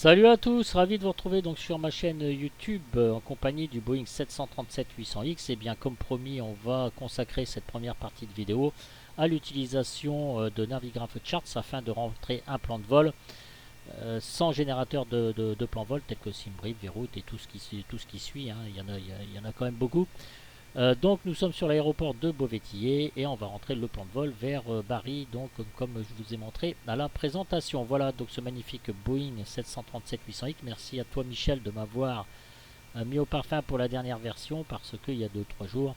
Salut à tous, ravi de vous retrouver donc sur ma chaîne YouTube en compagnie du Boeing 737-800X. Et bien comme promis, on va consacrer cette première partie de vidéo à l'utilisation de Navigraph Charts afin de rentrer un plan de vol sans générateur de plan de vol tel que SimBrief, Vroute et tout ce qui suit, hein. Il y en a quand même beaucoup. Donc nous sommes sur l'aéroport de Beauvais-Tillé et on va rentrer le plan de vol vers Bari, donc comme je vous ai montré à la présentation. Voilà donc ce magnifique Boeing 737-800X. Merci à toi Michel de m'avoir mis au parfum pour la dernière version, parce qu'il y a 2-3 jours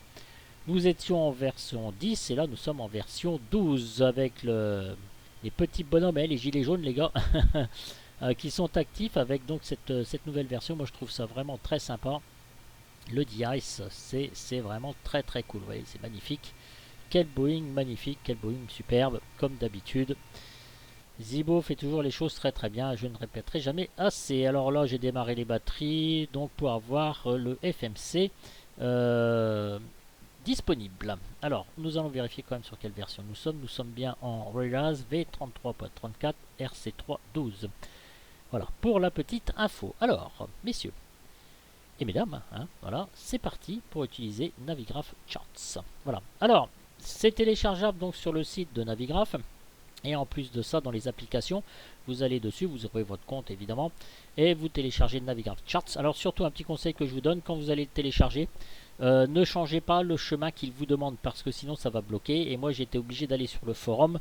nous étions en version 10 et là nous sommes en version 12 avec les petits bonhommes, les gilets jaunes les gars, qui sont actifs avec donc cette nouvelle version. Moi je trouve ça vraiment très sympa. Le D-Ice, c'est vraiment très très cool. Vous voyez, c'est magnifique. Quel Boeing magnifique, quel Boeing superbe, comme d'habitude. Zibo fait toujours les choses très très bien, je ne répéterai jamais assez. Alors là, j'ai démarré les batteries donc pour avoir le FMC disponible. Alors, nous allons vérifier quand même sur quelle version nous sommes. Nous sommes bien en Relas V33.34 RC312. Voilà, pour la petite info. Alors, messieurs et mesdames, hein, voilà, c'est parti pour utiliser Navigraph Charts. Voilà. Alors, c'est téléchargeable donc sur le site de Navigraph. Et en plus de ça, dans les applications, vous allez dessus, vous aurez votre compte évidemment, et vous téléchargez Navigraph Charts. Alors surtout un petit conseil que je vous donne, quand vous allez le télécharger, ne changez pas le chemin qu'il vous demande, parce que sinon ça va bloquer. Et moi j'ai été obligé d'aller sur le forum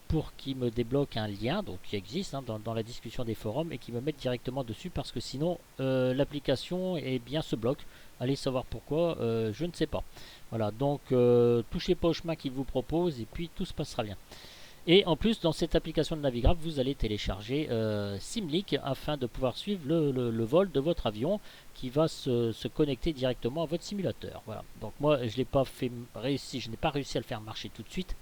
pour qu'il me débloque un lien, donc qui existe hein, dans la discussion des forums, et qui me mette directement dessus, parce que sinon l'application se bloque. Allez savoir pourquoi, je ne sais pas. Voilà, donc touchez pas au chemin qu'il vous propose, et puis tout se passera bien. Et en plus, dans cette application de Navigraph, vous allez télécharger Simlink afin de pouvoir suivre le vol de votre avion qui va se connecter directement à votre simulateur. Voilà. Donc moi, je n'ai pas réussi à le faire marcher tout de suite.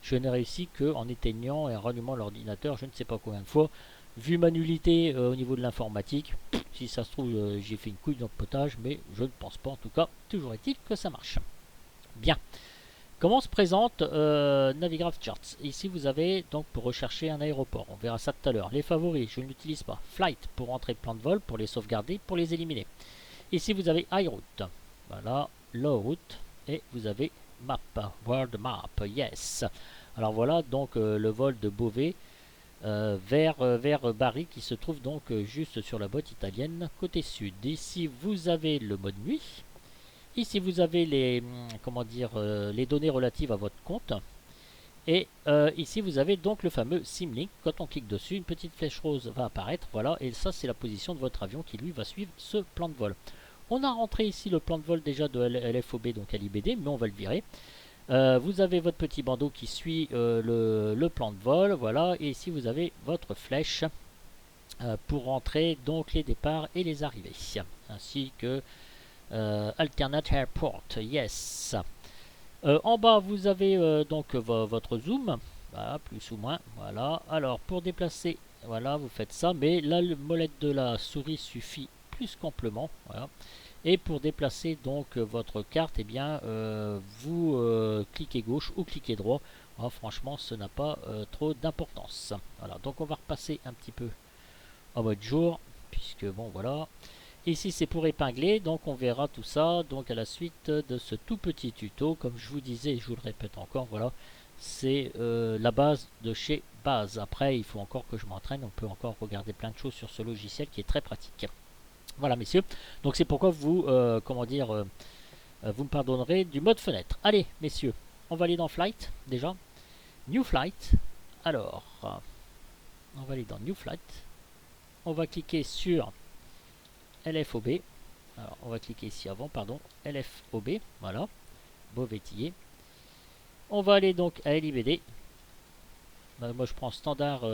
Je n'ai réussi qu'en éteignant et en rallumant l'ordinateur, je ne sais pas combien de fois. Vu ma nullité au niveau de l'informatique, si ça se trouve, j'ai fait une couille dans le potage, mais je ne pense pas en tout cas. Toujours est-il que ça marche. Bien. Comment se présente Navigraph Charts? Ici vous avez donc pour rechercher un aéroport, on verra ça tout à l'heure. Les favoris, je ne l'utilise pas. Flight pour entrer le plan de vol, pour les sauvegarder, pour les éliminer. Ici vous avez iRoute, voilà, Low Route, et vous avez Map, World Map, yes. Alors voilà donc le vol de Beauvais vers Bari qui se trouve donc juste sur la boîte italienne côté sud. Ici vous avez le mode nuit. Ici, vous avez les données relatives à votre compte. Et ici, vous avez donc le fameux Simlink. Quand on clique dessus, une petite flèche rose va apparaître. Voilà, et ça, c'est la position de votre avion qui, lui, va suivre ce plan de vol. On a rentré ici le plan de vol déjà de LFOB, donc LIBD, mais on va le virer. Vous avez votre petit bandeau qui suit le plan de vol. Voilà, et ici, vous avez votre flèche pour rentrer donc les départs et les arrivées. Ainsi que Alternate Airport, yes. En bas, vous avez donc votre zoom, voilà, plus ou moins, voilà. Alors, pour déplacer, voilà, vous faites ça, mais là, le molette de la souris suffit plus qu'amplement, voilà. Et pour déplacer donc votre carte, eh bien, vous cliquez gauche ou cliquez droit. Oh, franchement, ce n'a pas trop d'importance. Voilà, donc on va repasser un petit peu en mode jour, puisque bon, voilà. Ici c'est pour épingler, donc on verra tout ça donc à la suite de ce tout petit tuto. Comme je vous disais, je vous le répète encore, voilà, c'est la base de chez Base. Après il faut encore que je m'entraîne, on peut encore regarder plein de choses sur ce logiciel qui est très pratique. Voilà messieurs, donc c'est pourquoi vous, vous me pardonnerez du mode fenêtre. Allez messieurs, on va aller dans Flight déjà, New Flight. Alors, on va aller dans New Flight, on va cliquer sur LFOB. Alors, on va cliquer ici avant, pardon, LFOB, voilà, Beauvais-Tillé. On va aller donc à LIBD. Moi, je prends standard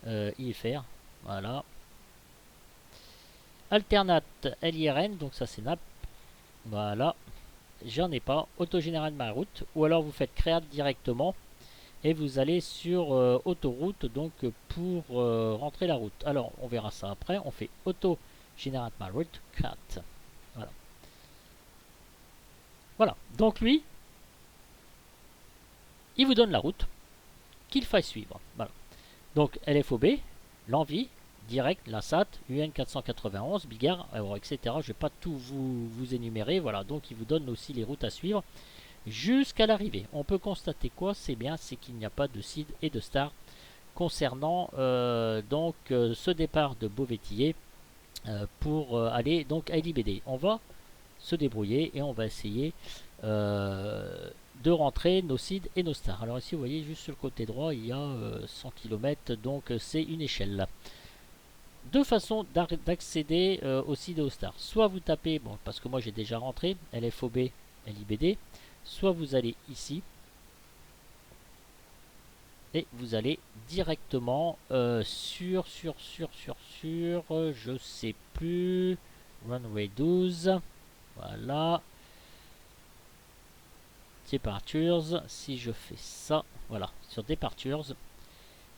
IFR, voilà. Alternate LIRN, donc ça c'est NAP, voilà. J'en ai pas. Autogénéral ma route, ou alors vous faites créate directement et vous allez sur autoroute donc pour rentrer la route. Alors, on verra ça après. On fait auto generate my route, create. Voilà. Voilà. Donc lui, il vous donne la route qu'il faille suivre. Voilà. Donc LFOB, l'envie direct, la SAT, UN 491, Bigard, etc. Je ne vais pas tout vous énumérer. Voilà, donc il vous donne aussi les routes à suivre jusqu'à l'arrivée. On peut constater quoi? C'est bien, c'est qu'il n'y a pas de seed et de star concernant ce départ de Beauvais-Tillé pour aller donc à LIBD. On va se débrouiller et on va essayer de rentrer nos seeds et nos stars. Alors ici vous voyez juste sur le côté droit il y a 100 km, donc c'est une échelle. Deux façons d'accéder au seed et aux stars. Soit vous tapez, bon parce que moi j'ai déjà rentré, LFOB, LIBD, soit vous allez ici et vous allez directement je sais plus, runway 12, voilà, departures, si je fais ça, voilà, sur departures,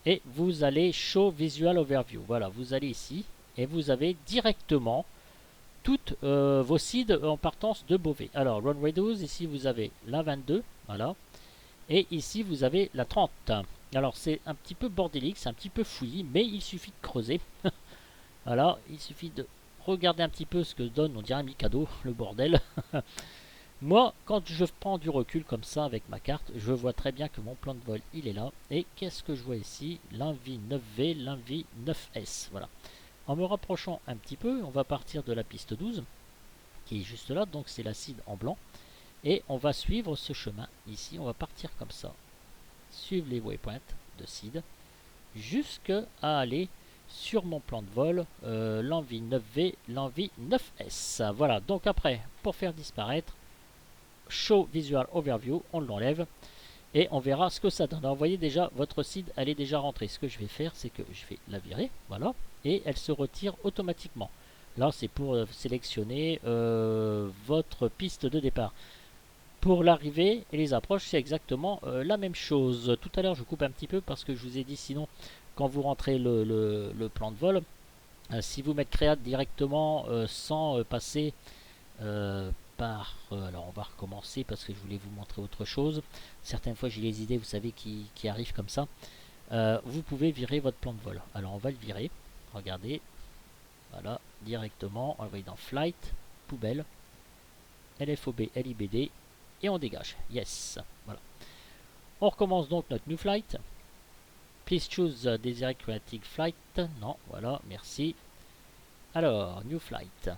et vous allez show visual overview, voilà, vous allez ici, et vous avez directement toutes vos seeds en partance de Beauvais. Alors, runway 12, ici vous avez la 22, voilà, et ici vous avez la 30. Alors c'est un petit peu bordélique, c'est un petit peu fouillis, mais il suffit de creuser. Voilà, il suffit de regarder un petit peu ce que donne, on dirait un Mikado, le bordel. Moi, quand je prends du recul comme ça avec ma carte, je vois très bien que mon plan de vol, il est là. Et qu'est-ce que je vois ici? L'Invi 9V, l'Invi 9S, voilà. En me rapprochant un petit peu, on va partir de la piste 12, qui est juste là, donc c'est l'acide en blanc. Et on va suivre ce chemin ici, on va partir comme ça, suivre les waypoints de seed, jusqu'à aller sur mon plan de vol, l'Envie 9V, l'Envie 9S. Voilà, donc après, pour faire disparaître, Show Visual Overview, on l'enlève, et on verra ce que ça donne. Alors, vous voyez déjà, votre seed, elle est déjà rentrée. Ce que je vais faire, c'est que je vais la virer, voilà, et elle se retire automatiquement. Là, c'est pour sélectionner votre piste de départ. Pour l'arrivée et les approches, c'est exactement la même chose. Tout à l'heure, je coupe un petit peu parce que je vous ai dit, sinon, quand vous rentrez le plan de vol, si vous mettez Create directement sans passer par... alors, on va recommencer parce que je voulais vous montrer autre chose. Certaines fois, j'ai les idées, vous savez, qui arrivent comme ça. Vous pouvez virer votre plan de vol. Alors, on va le virer. Regardez. Voilà, directement. On va aller dans Flight, Poubelle, LFOB, LIBD. Et on dégage. Yes. Voilà. On recommence donc notre new flight. Please choose desired creative flight. Non, voilà, merci. Alors, new flight.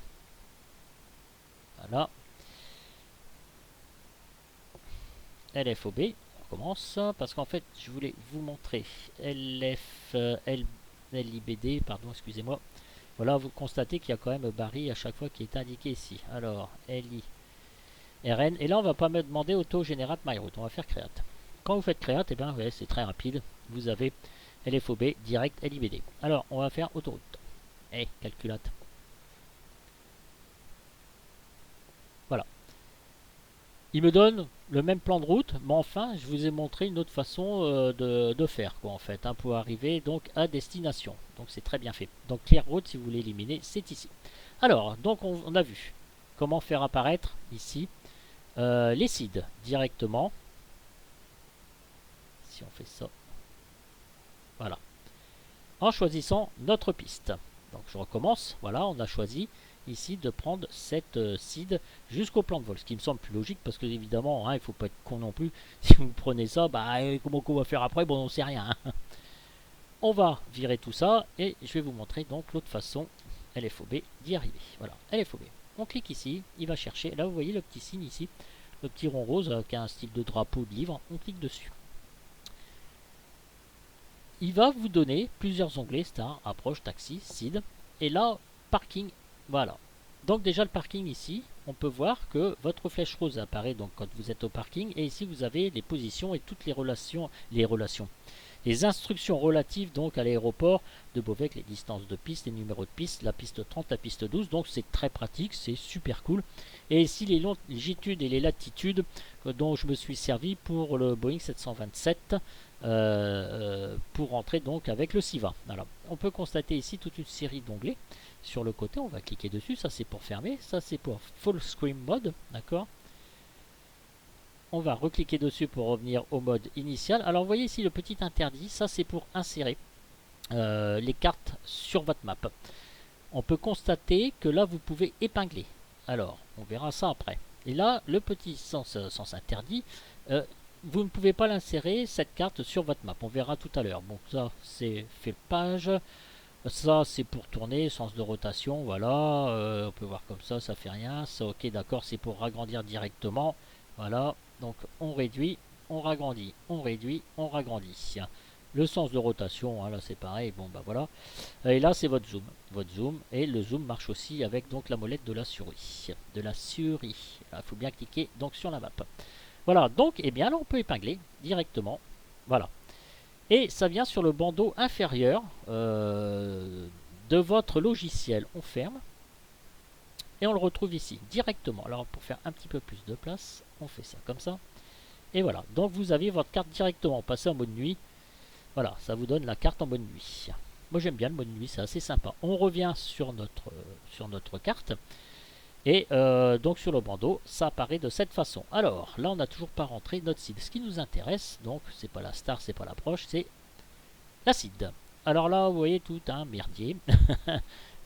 Voilà. LFOB. On recommence parce qu'en fait, je voulais vous montrer LIBD, pardon, excusez-moi. Voilà, vous constatez qu'il y a quand même Barry à chaque fois qui est indiqué ici. Alors, LI. RN. Et là, on va pas me demander auto-generate my route. On va faire create. Quand vous faites create, et bien, c'est très rapide. Vous avez LFOB, direct, LIBD. Alors, on va faire autoroute. Calculate. Voilà. Il me donne le même plan de route, mais enfin, je vous ai montré une autre façon de faire, quoi, en fait, pour arriver donc à destination. Donc, c'est très bien fait. Donc, clear route, si vous voulez éliminer, c'est ici. Alors, donc, on a vu comment faire apparaître ici les seeds directement. Si on fait ça, voilà, en choisissant notre piste. Donc je recommence, voilà, on a choisi ici de prendre cette seed jusqu'au plan de vol, ce qui me semble plus logique parce que évidemment, hein, il ne faut pas être con non plus. Si vous prenez ça, bah, comment qu'on va faire après, bon, on ne sait rien. Hein. On va virer tout ça et je vais vous montrer donc l'autre façon, LFOB, d'y arriver. Voilà, LFOB. On clique ici, il va chercher. Là, vous voyez le petit signe ici, le petit rond rose qui a un style de drapeau de livre. On clique dessus. Il va vous donner plusieurs onglets, Star, Approche, Taxi, Seed. Et là, Parking, voilà. Donc déjà le parking ici, on peut voir que votre flèche rose apparaît donc quand vous êtes au parking. Et ici, vous avez les positions et toutes les relations. Les instructions relatives donc à l'aéroport de Beauvais, les distances de piste, les numéros de piste, la piste 30, la piste 12. Donc c'est très pratique, c'est super cool. Et ici les longitudes et les latitudes dont je me suis servi pour le Boeing 727 pour rentrer donc avec le SIVA. Alors, on peut constater ici toute une série d'onglets sur le côté. On va cliquer dessus. Ça c'est pour fermer, ça c'est pour full screen mode, d'accord. On va recliquer dessus pour revenir au mode initial. Alors vous voyez ici le petit interdit, ça c'est pour insérer les cartes sur votre map. On peut constater que là vous pouvez épingler. Alors, on verra ça après. Et là, le petit sens interdit, vous ne pouvez pas l'insérer cette carte sur votre map. On verra tout à l'heure. Bon, ça c'est fait page. Ça c'est pour tourner, sens de rotation, voilà. On peut voir comme ça fait rien. Ça, ok, d'accord, c'est pour agrandir directement. Voilà, donc on réduit, on ragrandit, on réduit, on ragrandit. Le sens de rotation, hein, là c'est pareil, bon bah voilà. Et là c'est votre zoom, et le zoom marche aussi avec donc la molette de la souris. Il faut bien cliquer donc sur la map. Voilà, donc et bien là on peut épingler directement, voilà. Et ça vient sur le bandeau inférieur de votre logiciel. On ferme et on le retrouve ici directement. Alors pour faire un petit peu plus de place, on fait ça comme ça. Et voilà, donc vous avez votre carte directement. Passez en mode nuit. Voilà, ça vous donne la carte en mode nuit. Moi j'aime bien le mode nuit, c'est assez sympa. On revient sur notre carte. Et donc sur le bandeau, ça apparaît de cette façon. Alors là, on n'a toujours pas rentré notre seed. Ce qui nous intéresse, donc c'est pas la star, c'est pas l'approche, c'est la seed. Alors là, vous voyez tout un merdier.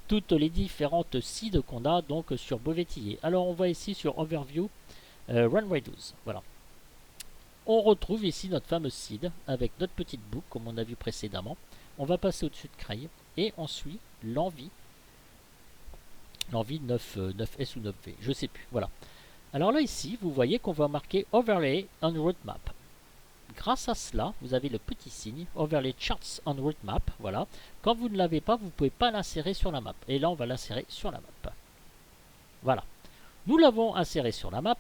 Toutes les différentes seeds qu'on a donc sur Beauvais-Tillé. Alors on va ici sur Overview, Runway 12. Voilà. On retrouve ici notre fameuse seed avec notre petite boucle comme on a vu précédemment. On va passer au-dessus de Cray et on suit l'envie 9S ou 9V, je sais plus. Voilà. Alors là ici, vous voyez qu'on va marquer Overlay on Roadmap. Grâce à cela, vous avez le petit signe Overlay Charts on Roadmap. Voilà. Quand vous ne l'avez pas, vous ne pouvez pas l'insérer sur la map. Et là, on va l'insérer sur la map. Voilà. Nous l'avons inséré sur la map.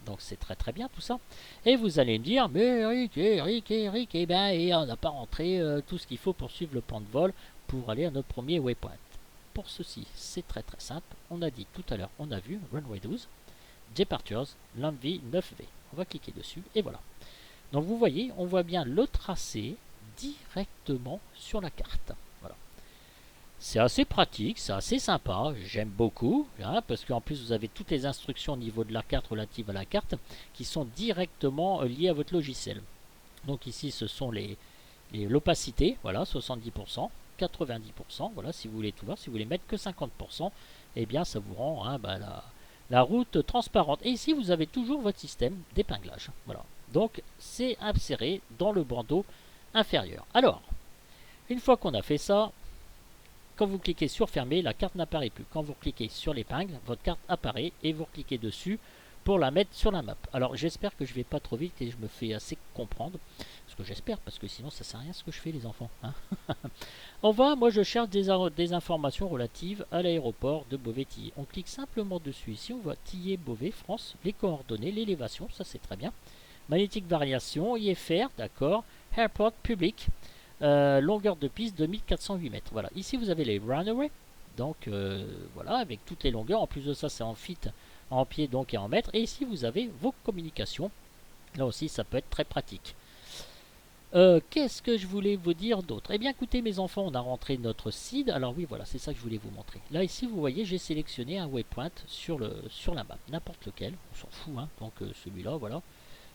Donc c'est très très bien tout ça. Et vous allez me dire, mais Eric, eh bien, on n'a pas rentré tout ce qu'il faut pour suivre le plan de vol pour aller à notre premier waypoint. Pour ceci, c'est très très simple. On a dit tout à l'heure, on a vu Runway 12, Departures, l'envie 9V. On va cliquer dessus et voilà. Donc vous voyez, on voit bien le tracé directement sur la carte. Voilà. C'est assez pratique, c'est assez sympa, j'aime beaucoup, hein, parce qu'en plus vous avez toutes les instructions au niveau de la carte relatives à la carte qui sont directement liées à votre logiciel. Donc ici ce sont l'opacité, voilà, 70%. 90%, voilà, si vous voulez tout voir, si vous voulez mettre que 50%, eh bien ça vous rend hein, la route transparente. Et ici vous avez toujours votre système d'épinglage, voilà. Donc c'est inséré dans le bandeau inférieur. Alors, une fois qu'on a fait ça, quand vous cliquez sur fermer, la carte n'apparaît plus. Quand vous cliquez sur l'épingle, votre carte apparaît et vous cliquez dessus pour la mettre sur la map. Alors j'espère que je vais pas trop vite et je me fais assez comprendre. Ce que j'espère, parce que sinon ça sert à rien ce que je fais les enfants. Hein. Moi je cherche des informations relatives à l'aéroport de Beauvais-Tillé. On clique simplement dessus ici, on voit Tillé-Beauvais, France, les coordonnées, l'élévation, ça c'est très bien. Magnétique variation, IFR, d'accord. Airport public, longueur de piste 2408 mètres. Voilà, ici vous avez les runway, donc voilà, avec toutes les longueurs. En plus de ça, c'est en feet, en pied donc et en mètres. Et ici vous avez vos communications. Là aussi, ça peut être très pratique. Qu'est-ce que je voulais vous dire d'autre? Eh bien écoutez mes enfants, on a rentré notre seed. Alors oui voilà, c'est ça que je voulais vous montrer. Là ici vous voyez, j'ai sélectionné un waypoint sur la map, n'importe lequel, on s'en fout, hein. Donc celui-là, voilà.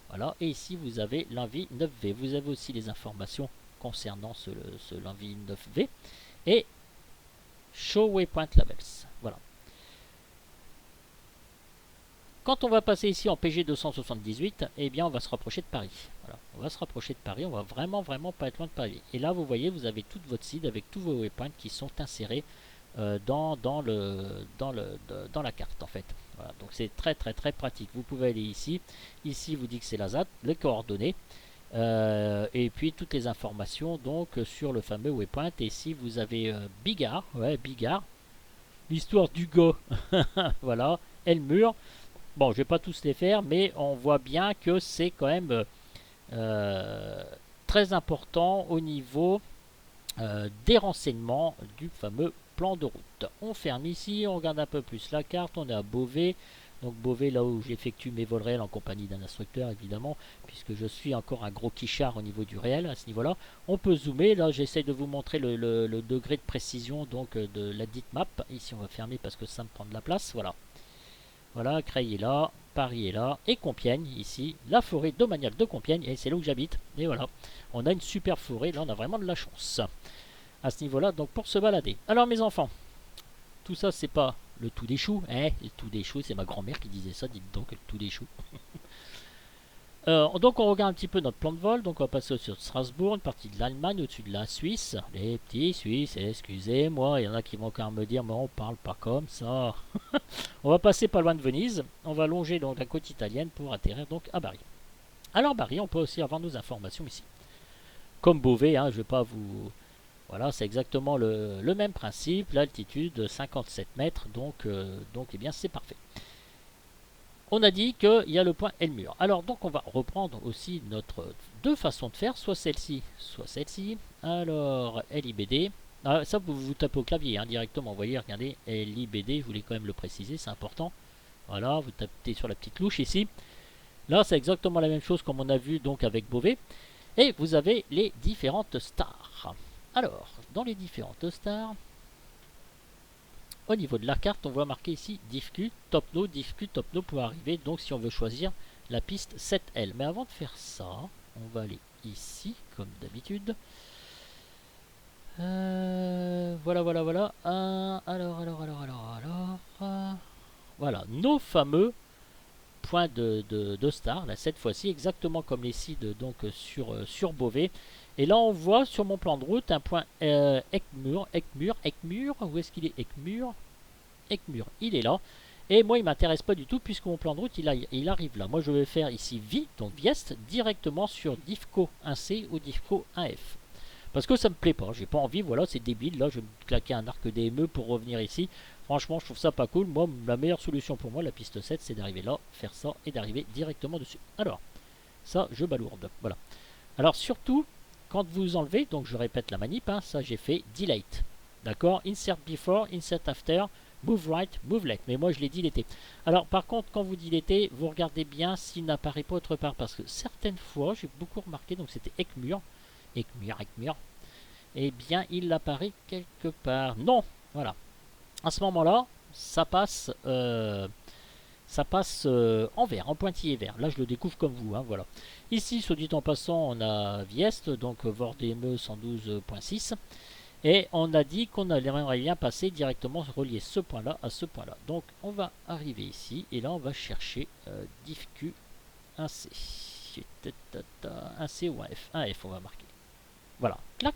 Voilà, et ici vous avez l'envie 9V. Vous avez aussi les informations concernant l'envie 9V. Et Show Waypoint Levels. Voilà. Quand on va passer ici en PG 278, eh bien on va se rapprocher de Paris. Voilà. On va se rapprocher de Paris, on va vraiment pas être loin de Paris. Et là vous voyez, vous avez toute votre seed avec tous vos waypoints qui sont insérés dans la carte en fait. Voilà. Donc c'est très pratique. Vous pouvez aller ici. Ici vous dit que c'est la ZAT, les coordonnées. Et puis toutes les informations donc sur le fameux waypoint. Et ici vous avez Bigard, Bigard, l'histoire du gars, voilà, Elmure. Bon, je vais pas tous les faire, mais on voit bien que c'est quand même très important au niveau des renseignements du fameux plan de route. On ferme ici, on regarde un peu plus la carte, on est à Beauvais. Donc Beauvais, là où j'effectue mes vols réels en compagnie d'un instructeur, évidemment, puisque je suis encore un gros quichard au niveau du réel à ce niveau-là. On peut zoomer, là j'essaie de vous montrer le degré de précision donc de la dite map. Ici on va fermer parce que ça me prend de la place, voilà. Voilà, Creil est là, Paris est là, et Compiègne, ici, la forêt domaniale de Compiègne, et c'est là où j'habite. Et voilà, on a une super forêt, là on a vraiment de la chance. à ce niveau-là, donc pour se balader. Alors mes enfants, tout ça c'est pas le tout des choux, hein, le tout des choux, c'est ma grand-mère qui disait ça, dites donc, le tout des choux. Donc on regarde un petit peu notre plan de vol, donc on va passer au-dessus de Strasbourg, une partie de l'Allemagne, au-dessus de la Suisse, les petits Suisses, excusez-moi, il y en a qui vont encore me dire, mais on parle pas comme ça. On va passer pas loin de Venise, on va longer donc la côte italienne pour atterrir donc à Bari. Alors Bari, on peut aussi avoir nos informations ici. Comme Beauvais, hein, je vais pas vous... Voilà, c'est exactement le même principe, l'altitude 57 mètres, donc eh bien c'est parfait. On a dit qu'il y a le point et le mur. Alors donc on va reprendre aussi notre deux façons de faire, soit celle-ci, soit celle-ci. Alors LIBD, ah, ça vous tapez au clavier hein, directement, vous voyez, regardez, LIBD, je voulais quand même le préciser, c'est important. Voilà, vous tapez sur la petite louche ici. Là c'est exactement la même chose comme on a vu donc avec Beauvais. Et vous avez les différentes stars. Alors, dans les différentes stars, au niveau de la carte, on voit marqué ici DIFQ, TopNo, DIFQ, TopNo pour arriver. Donc si on veut choisir la piste 7L. Mais avant de faire ça, on va aller ici, comme d'habitude. Voilà, voilà, voilà. Alors. Voilà, nos fameux points de star, là, cette fois-ci, exactement comme les sites donc, sur Beauvais. Et là, on voit sur mon plan de route un point Eckmur, où est-ce qu'il est Eckmur, il est là. Et moi, il m'intéresse pas du tout puisque mon plan de route, il arrive là. Moi, je vais faire ici donc Viest, directement sur DIFCO 1C ou DIFCO 1F. Parce que ça me plaît pas, j'ai pas envie, voilà, c'est débile. Là, je vais me claquer un arc DME pour revenir ici. Franchement, je trouve ça pas cool. Moi, la meilleure solution pour moi, la piste 7, c'est d'arriver là, faire ça et d'arriver directement dessus. Alors, ça, je balourde. Voilà. Alors, surtout, quand vous enlevez, donc je répète la manip, hein, ça j'ai fait delete. D'accord? Insert before, insert after, move right, move left. Mais moi, je l'ai dilété. Alors, par contre, quand vous dilétez, vous regardez bien s'il n'apparaît pas autre part. Parce que certaines fois, j'ai beaucoup remarqué, donc c'était Eckmur. Eckmur. Eh bien, il apparaît quelque part. Non! Voilà. À ce moment-là, ça passe en vert, en pointillé vert. Là, je le découvre comme vous, hein, voilà. Ici, soit dit en passant, on a Viest, donc VORDME 112.6. Et on a dit qu'on aimerait bien passer directement, relier ce point-là à ce point-là. Donc, on va arriver ici, et là, on va chercher DIFQ 1C. 1C ou 1F. 1F, on va marquer. Voilà. Clac,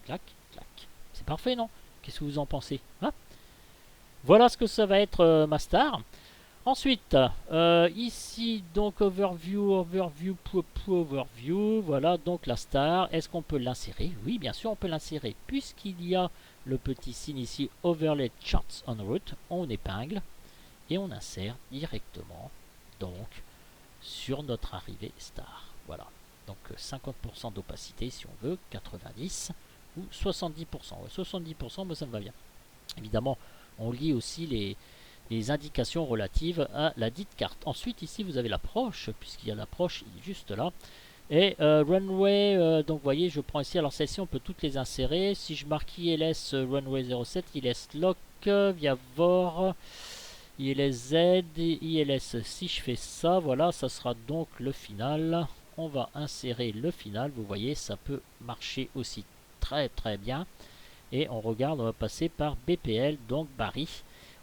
clac, clac. C'est parfait, non? Qu'est-ce que vous en pensez, hein? Voilà ce que ça va être ma star. Ensuite, ici, donc overview, voilà, donc la star. Est-ce qu'on peut l'insérer? Oui, bien sûr, on peut l'insérer. Puisqu'il y a le petit signe ici, overlay charts on route, on épingle et on insère directement, donc, sur notre arrivée star. Voilà, donc 50% d'opacité si on veut, 90% ou 70%. Ouais, 70%, moi ça me va bien. Évidemment, on lit aussi les indications relatives à la dite carte. Ensuite, ici, vous avez l'approche, puisqu'il y a l'approche juste là. Et runway, donc vous voyez, je prends ici, alors celle-ci, on peut toutes les insérer. Si je marque ILS runway 07, ILS lock, via VOR, ILS Z, ILS, si je fais ça, voilà, ça sera donc le final. On va insérer le final, vous voyez, ça peut marcher aussi très très bien. Et on regarde, on va passer par BPL, donc Bari.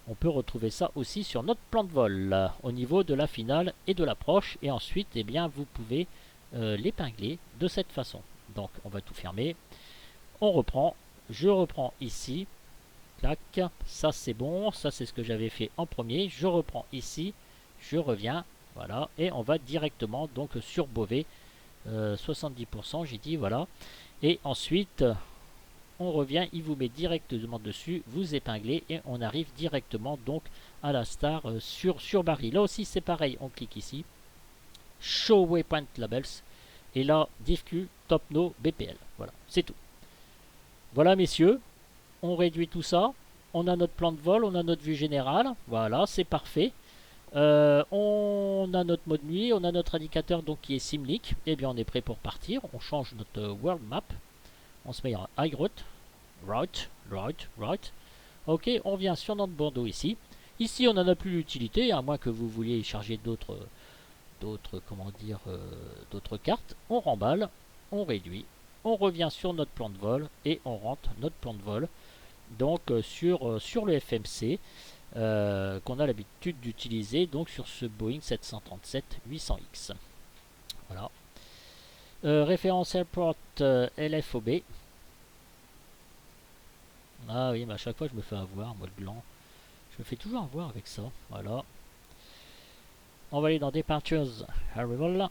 On peut retrouver ça aussi sur notre plan de vol, au niveau de la finale et de l'approche. Et ensuite, eh bien, vous pouvez l'épingler de cette façon. Donc, on va tout fermer. On reprend. Je reprends ici. Clac. Ça, c'est bon. Ça, c'est ce que j'avais fait en premier. Je reprends ici. Je reviens. Voilà. Et on va directement donc sur Beauvais. 70%, j'ai dit. Voilà. Et ensuite... on revient, il vous met directement dessus, vous épinglez et on arrive directement donc à la star sur Bari. Là aussi c'est pareil, on clique ici, Show Waypoint Labels, et là DIFQ, TopNo, BPL. Voilà, c'est tout. Voilà messieurs, on réduit tout ça, on a notre plan de vol, on a notre vue générale, voilà, c'est parfait. On a notre mode nuit, on a notre indicateur donc qui est Simlik, et bien on est prêt pour partir, on change notre world map. On se met en high route. Right. Ok, on vient sur notre bandeau ici. Ici, on n'en a plus l'utilité, à moins que vous vouliez charger d'autres cartes. On remballe, on réduit, on revient sur notre plan de vol et on rentre notre plan de vol. Donc sur le FMC qu'on a l'habitude d'utiliser, donc sur ce Boeing 737-800X. Voilà. Référence Airport LFOB. Ah oui, mais à chaque fois je me fais avoir, moi le gland. Je me fais toujours avoir avec ça. Voilà. On va aller dans Departures Arrival.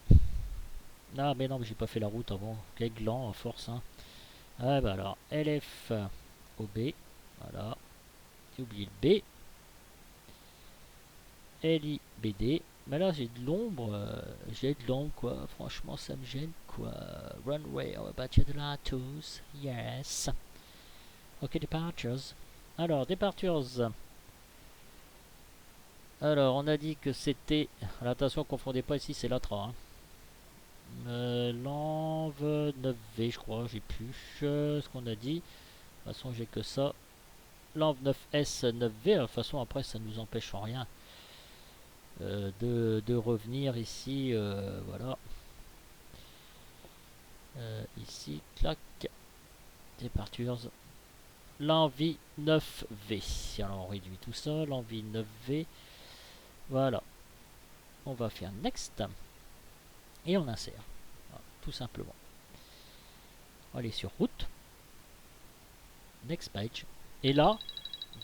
Ah mais non, mais j'ai pas fait la route avant. Quel gland en force. Hein. Ah bah alors, LFOB. Voilà. J'ai oublié le B. LIBD. Mais là j'ai de l'ombre. J'ai de l'ombre quoi. Franchement ça me gêne quoi. Runway, on va battre de la tous. Yes. Ok, Departures. Alors, Departures. Alors, on a dit que c'était... Attention, confondez pas ici, c'est l'ATRA. Hein. L'env 9V, je crois, j'ai plus ce qu'on a dit. De toute façon, j'ai que ça. L'env 9S 9V, de toute façon, après, ça ne nous empêche en rien de revenir ici. Voilà. Ici, clac. Departures. L'envie 9V. Alors, on réduit tout ça. L'envie 9V. Voilà. On va faire Next. Et on insère. Voilà, tout simplement. On va aller sur Route. Next page. Et là,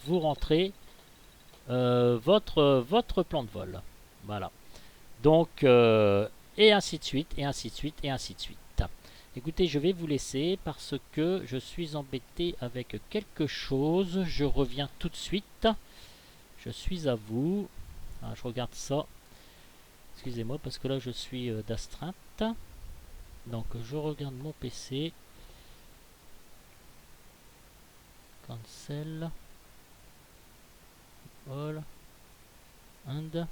vous rentrez votre plan de vol. Voilà. Donc, et ainsi de suite, et ainsi de suite, et ainsi de suite. Écoutez, je vais vous laisser parce que je suis embêté avec quelque chose. Je reviens tout de suite. Je suis à vous. Ah, je regarde ça. Excusez-moi parce que là je suis d'astreinte. Donc je regarde mon PC. Cancel. All. And.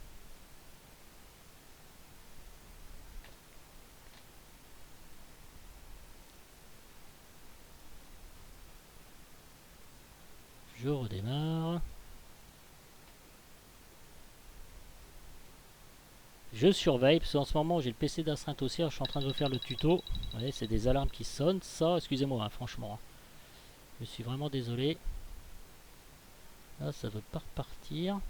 Je redémarre. Je surveille parce qu'en ce moment j'ai le PC d'astreinte aussi. Alors, je suis en train de faire le tuto. Vous voyez, c'est des alarmes qui sonnent. Ça, excusez-moi, hein, franchement. Je suis vraiment désolé. Là, ça veut pas repartir.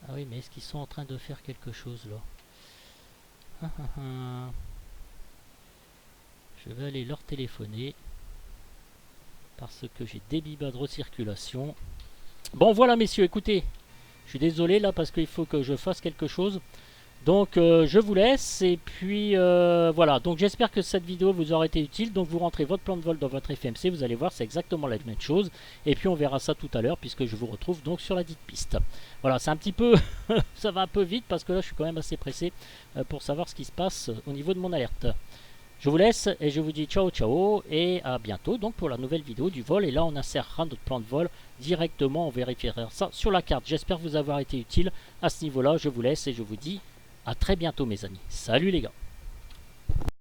Ah oui, mais est-ce qu'ils sont en train de faire quelque chose là? Je vais aller leur téléphoner. Parce que j'ai débit bas de recirculation. Bon voilà messieurs, écoutez. Je suis désolé là parce qu'il faut que je fasse quelque chose. Donc je vous laisse et puis voilà. Donc j'espère que cette vidéo vous aura été utile. Donc vous rentrez votre plan de vol dans votre FMC. Vous allez voir c'est exactement la même chose. Et puis on verra ça tout à l'heure puisque je vous retrouve donc sur la dite piste. Voilà, c'est un petit peu... ça va un peu vite parce que là je suis quand même assez pressé pour savoir ce qui se passe au niveau de mon alerte. Je vous laisse et je vous dis ciao ciao et à bientôt donc pour la nouvelle vidéo du vol. Et là on insérera notre plan de vol directement, on vérifiera ça sur la carte. J'espère vous avoir été utile à ce niveau là. Je vous laisse et je vous dis à très bientôt mes amis. Salut les gars.